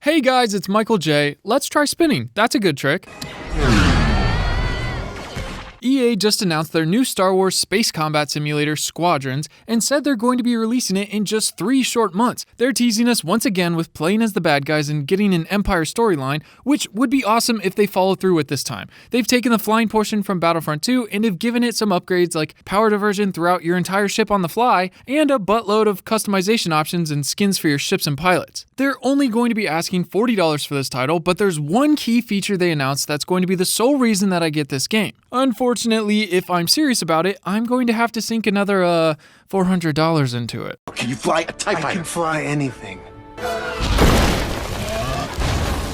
Hey guys, it's Michael J. Let's try spinning. That's a good trick. EA just announced their new Star Wars space combat simulator, Squadrons, and said they're going to be releasing it in just 3 short months. They're teasing us once again with playing as the bad guys and getting an Empire storyline, which would be awesome if they follow through with this time. They've taken the flying portion from Battlefront 2 and have given it some upgrades like power diversion throughout your entire ship on the fly, and a buttload of customization options and skins for your ships and pilots. They're only going to be asking $40 for this title, but there's one key feature they announced that's going to be the sole reason that I get this game. Unfortunately, if I'm serious about it, I'm going to have to sink another, $400 into it. Can you fly a TIE fighter? I can fly anything.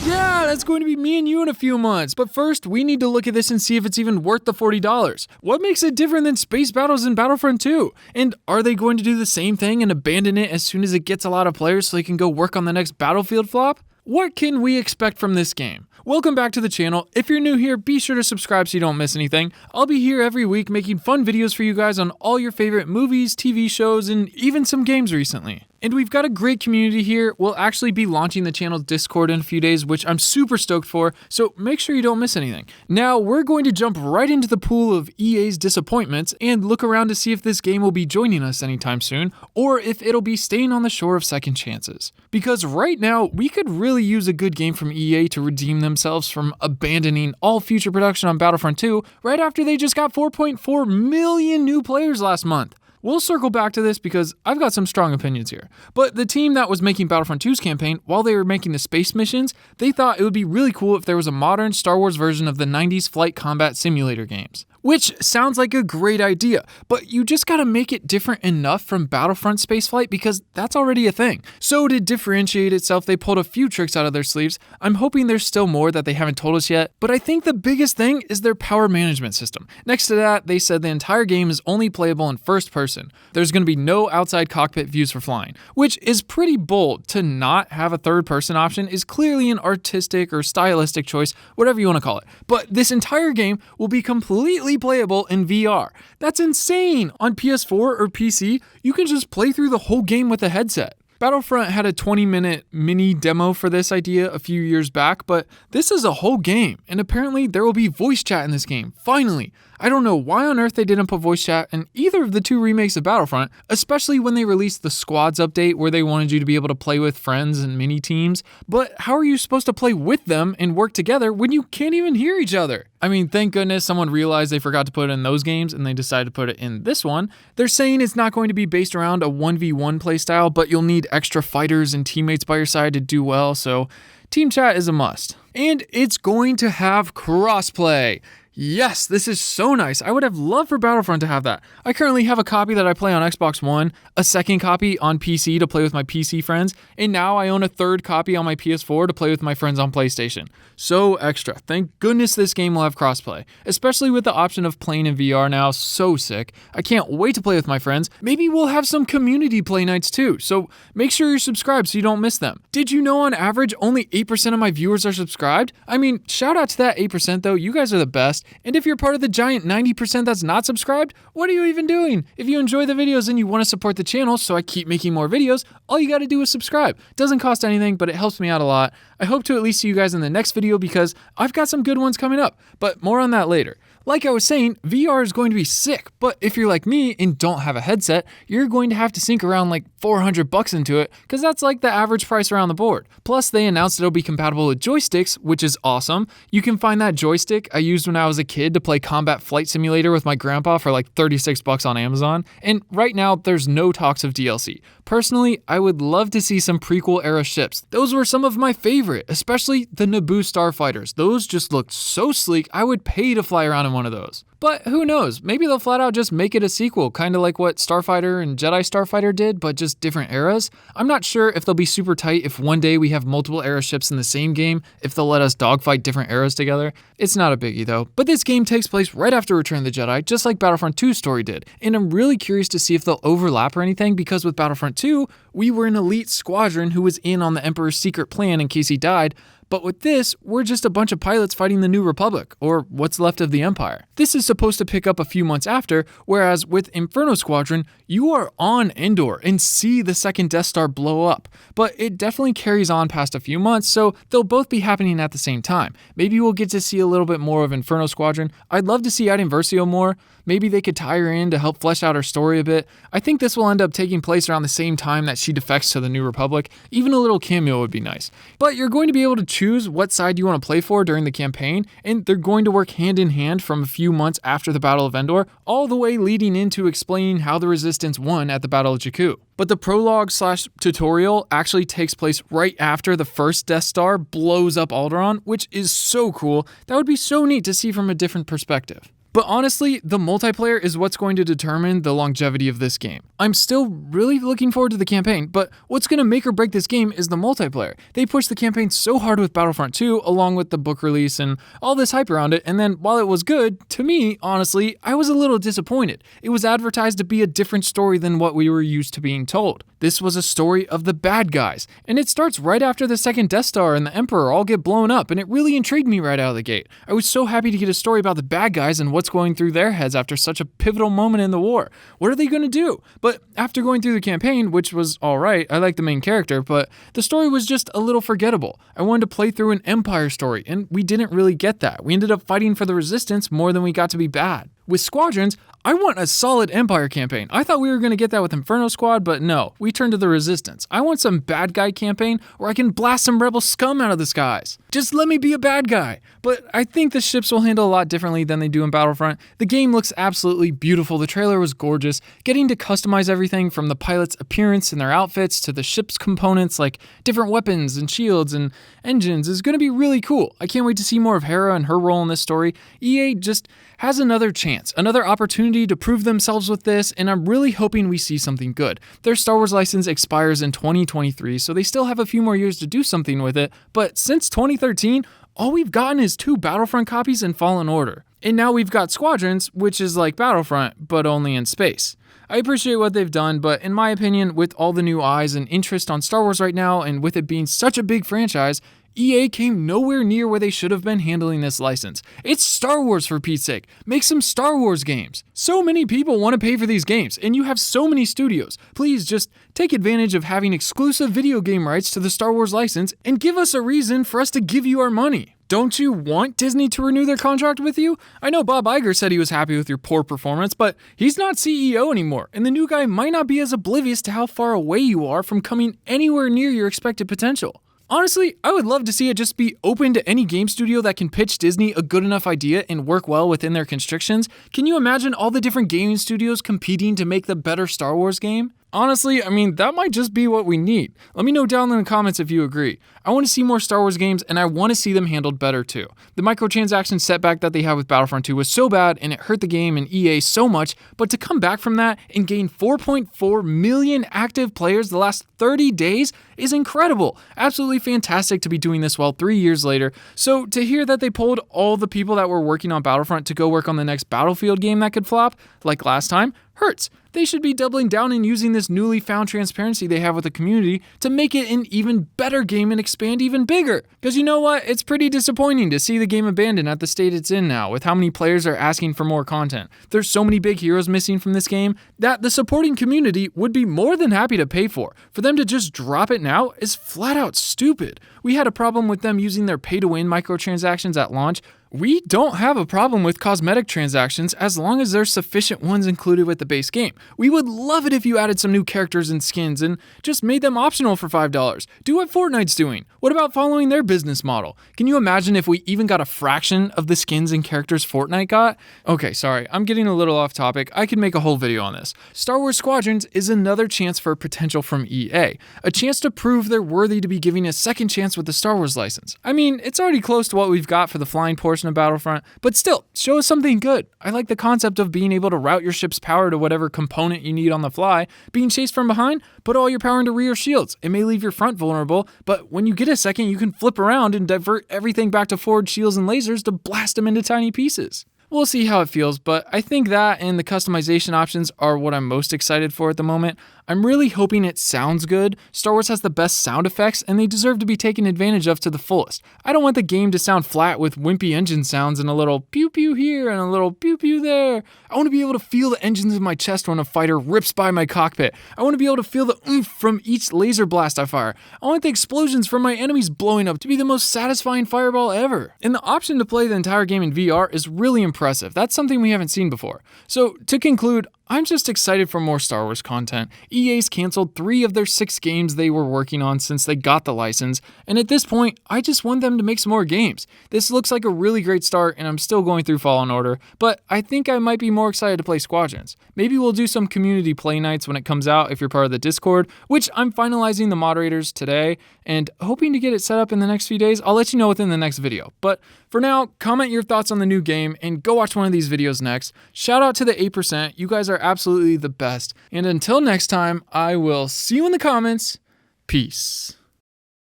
Yeah, that's going to be me and you in a few months. But first, we need to look at this and see if it's even worth the $40. What makes it different than space battles in Battlefront 2? And are they going to do the same thing and abandon it as soon as it gets a lot of players so they can go work on the next Battlefield flop? What can we expect from this game? Welcome back to the channel. If you're new here, be sure to subscribe so you don't miss anything. I'll be here every week making fun videos for you guys on all your favorite movies, TV shows, and even some games recently. And we've got a great community here. We'll actually be launching the channel's Discord in a few days, which I'm super stoked for, so make sure you don't miss anything. Now, we're going to jump right into the pool of EA's disappointments and look around to see if this game will be joining us anytime soon, or if it'll be staying on the shore of second chances. Because right now, we could really use a good game from EA to redeem themselves from abandoning all future production on Battlefront 2 right after they just got 4.4 million new players last month. We'll circle back to this because I've got some strong opinions here. But the team that was making Battlefront 2's campaign, while they were making the space missions, they thought it would be really cool if there was a modern Star Wars version of the 90s flight combat simulator games. Which sounds like a great idea, but you just gotta make it different enough from Battlefront spaceflight because that's already a thing. So to differentiate itself, they pulled a few tricks out of their sleeves. I'm hoping there's still more that they haven't told us yet, but I think the biggest thing is their power management system. Next to that, they said the entire game is only playable in first person. There's gonna be no outside cockpit views for flying, which is pretty bold. To not have a third person option is clearly an artistic or stylistic choice, whatever you wanna call it. But this entire game will be completely playable in VR. That's insane! On PS4 or PC, you can just play through the whole game with a headset. Battlefront had a 20-minute mini demo for this idea a few years back, but this is a whole game, and apparently there will be voice chat in this game, finally! I don't know why on earth they didn't put voice chat in either of the 2 remakes of Battlefront, especially when they released the Squads update where they wanted you to be able to play with friends and mini teams, but how are you supposed to play with them and work together when you can't even hear each other? I mean, thank goodness someone realized they forgot to put it in those games and they decided to put it in this one. They're saying it's not going to be based around a 1v1 playstyle, but you'll need extra fighters and teammates by your side to do well, so team chat is a must. And it's going to have crossplay. Yes, this is so nice. I would have loved for Battlefront to have that. I currently have a copy that I play on Xbox One, a second copy on PC to play with my PC friends, and now I own a third copy on my PS4 to play with my friends on PlayStation. So extra. Thank goodness this game will have crossplay, especially with the option of playing in VR now. So sick. I can't wait to play with my friends. Maybe we'll have some community play nights too, so make sure you're subscribed so you don't miss them. Did you know on average only 8% of my viewers are subscribed? I mean, shout out to that 8% though, you guys are the best. And if you're part of the giant 90% that's not subscribed, what are you even doing? If you enjoy the videos and you want to support the channel so I keep making more videos, all you got to do is subscribe. Doesn't cost anything, but it helps me out a lot. I hope to at least see you guys in the next video because I've got some good ones coming up, but more on that later. Like I was saying, VR is going to be sick, but if you're like me and don't have a headset, you're going to have to sink around like $400 into it, because that's like the average price around the board. Plus, they announced it'll be compatible with joysticks, which is awesome. You can find that joystick I used when I was a kid to play Combat Flight Simulator with my grandpa for like $36 on Amazon, and right now there's no talks of DLC. Personally, I would love to see some prequel era ships. Those were some of my favorite, especially the Naboo starfighters. Those just looked so sleek, I would pay to fly around in one of those. But who knows, maybe they'll flat out just make it a sequel, kind of like what Starfighter and Jedi Starfighter did, but just different eras. I'm not sure if they'll be super tight if one day we have multiple era ships in the same game, if they'll let us dogfight different eras together. It's not a biggie though. But this game takes place right after Return of the Jedi, just like Battlefront 2's story did, and I'm really curious to see if they'll overlap or anything, because with Battlefront 2, we were an elite squadron who was in on the Emperor's secret plan in case he died, but with this, we're just a bunch of pilots fighting the New Republic, or what's left of the Empire. This is supposed to pick up a few months after, whereas with Inferno Squadron, you are on Endor and see the second Death Star blow up. But it definitely carries on past a few months, so they'll both be happening at the same time. Maybe we'll get to see a little bit more of Inferno Squadron. I'd love to see Iden Versio more. Maybe they could tie her in to help flesh out her story a bit. I think this will end up taking place around the same time that she defects to the New Republic. Even a little cameo would be nice. But you're going to be able to choose what side you want to play for during the campaign, and they're going to work hand in hand from a few months after the Battle of Endor, all the way leading into explaining how the Resistance won at the Battle of Jakku. But the prologue/tutorial actually takes place right after the first Death Star blows up Alderaan, which is so cool. That would be so neat to see from a different perspective. But honestly, the multiplayer is what's going to determine the longevity of this game. I'm still really looking forward to the campaign, but what's going to make or break this game is the multiplayer. They pushed the campaign so hard with Battlefront 2, along with the book release and all this hype around it, and then while it was good, to me, honestly, I was a little disappointed. It was advertised to be a different story than what we were used to being told. This was a story of the bad guys, and it starts right after the second Death Star and the Emperor all get blown up, and it really intrigued me right out of the gate. I was so happy to get a story about the bad guys and what's going through their heads after such a pivotal moment in the war. What are they going to do? But after going through the campaign, which was alright, I like the main character, but the story was just a little forgettable. I wanted to play through an Empire story, and we didn't really get that. We ended up fighting for the Resistance more than we got to be bad. With Squadrons, I want a solid Empire campaign. I thought we were going to get that with Inferno Squad, but no, we turned to the Resistance. I want some bad guy campaign where I can blast some rebel scum out of the skies. Just let me be a bad guy. But I think the ships will handle a lot differently than they do in Battlefront. The game looks absolutely beautiful. The trailer was gorgeous. Getting to customize everything from the pilot's appearance and their outfits to the ship's components like different weapons and shields and engines is going to be really cool. I can't wait to see more of Hera and her role in this story. EA just has another chance, another opportunity to prove themselves with this, and I'm really hoping we see something good. Their Star Wars license expires in 2023, so they still have a few more years to do something with it, but since 2013, all we've gotten is 2 Battlefront copies and Fallen Order. And now we've got Squadrons, which is like Battlefront, but only in space. I appreciate what they've done, but in my opinion, with all the new eyes and interest on Star Wars right now, and with it being such a big franchise, EA came nowhere near where they should have been handling this license. It's Star Wars, for Pete's sake. Make some Star Wars games. So many people want to pay for these games, and you have so many studios. Please just take advantage of having exclusive video game rights to the Star Wars license and give us a reason for us to give you our money. Don't you want Disney to renew their contract with you? I know Bob Iger said he was happy with your poor performance, but he's not CEO anymore, and the new guy might not be as oblivious to how far away you are from coming anywhere near your expected potential. Honestly, I would love to see it just be open to any game studio that can pitch Disney a good enough idea and work well within their constrictions. Can you imagine all the different gaming studios competing to make the better Star Wars game? Honestly, that might just be what we need. Let me know down in the comments if you agree. I want to see more Star Wars games, and I want to see them handled better too. The microtransaction setback that they had with Battlefront 2 was so bad, and it hurt the game and EA so much, but to come back from that and gain 4.4 million active players the last 30 days is incredible. Absolutely fantastic to be doing this well 3 years later. So to hear that they pulled all the people that were working on Battlefront to go work on the next Battlefield game that could flop, like last time, hurts. They should be doubling down and using this newly found transparency they have with the community to make it an even better game and expand even bigger. Because you know what? It's pretty disappointing to see the game abandoned at the state it's in now, with how many players are asking for more content. There's so many big heroes missing from this game that the supporting community would be more than happy to pay for. For them to just drop it now is flat out stupid. We had a problem with them using their pay-to-win microtransactions at launch. We don't have a problem with cosmetic transactions as long as there's sufficient ones included with the base game. We would love it if you added some new characters and skins and just made them optional for $5. Do what Fortnite's doing. What about following their business model? Can you imagine if we even got a fraction of the skins and characters Fortnite got? Okay, sorry, I'm getting a little off topic. I could make a whole video on this. Star Wars Squadrons is another chance for potential from EA. A chance to prove they're worthy to be giving a second chance with the Star Wars license. It's already close to what we've got for the flying portion of Battlefront, but still, show us something good. I like the concept of being able to route your ship's power to whatever component you need on the fly. Being chased from behind, put all your power into rear shields. It may leave your front vulnerable, but when you get a second, you can flip around and divert everything back to forward shields and lasers to blast them into tiny pieces. We'll see how it feels, but I think that and the customization options are what I'm most excited for at the moment. I'm really hoping it sounds good. Star Wars has the best sound effects, and they deserve to be taken advantage of to the fullest. I don't want the game to sound flat with wimpy engine sounds and a little pew pew here and a little pew pew there. I want to be able to feel the engines in my chest when a fighter rips by my cockpit. I want to be able to feel the oomph from each laser blast I fire. I want the explosions from my enemies blowing up to be the most satisfying fireball ever. And the option to play the entire game in VR is really impressive. That's something we haven't seen before. So to conclude, I'm just excited for more Star Wars content. EA's canceled 3 of their 6 games they were working on since they got the license, and at this point, I just want them to make some more games. This looks like a really great start, and I'm still going through Fallen Order, but I think I might be more excited to play Squadrons. Maybe we'll do some community play nights when it comes out if you're part of the Discord, which I'm finalizing the moderators today, and hoping to get it set up in the next few days. I'll let you know within the next video. But for now, comment your thoughts on the new game, and go watch one of these videos next. Shout out to the 8%, you guys are absolutely the best. And until next time, I will see you in the comments. Peace.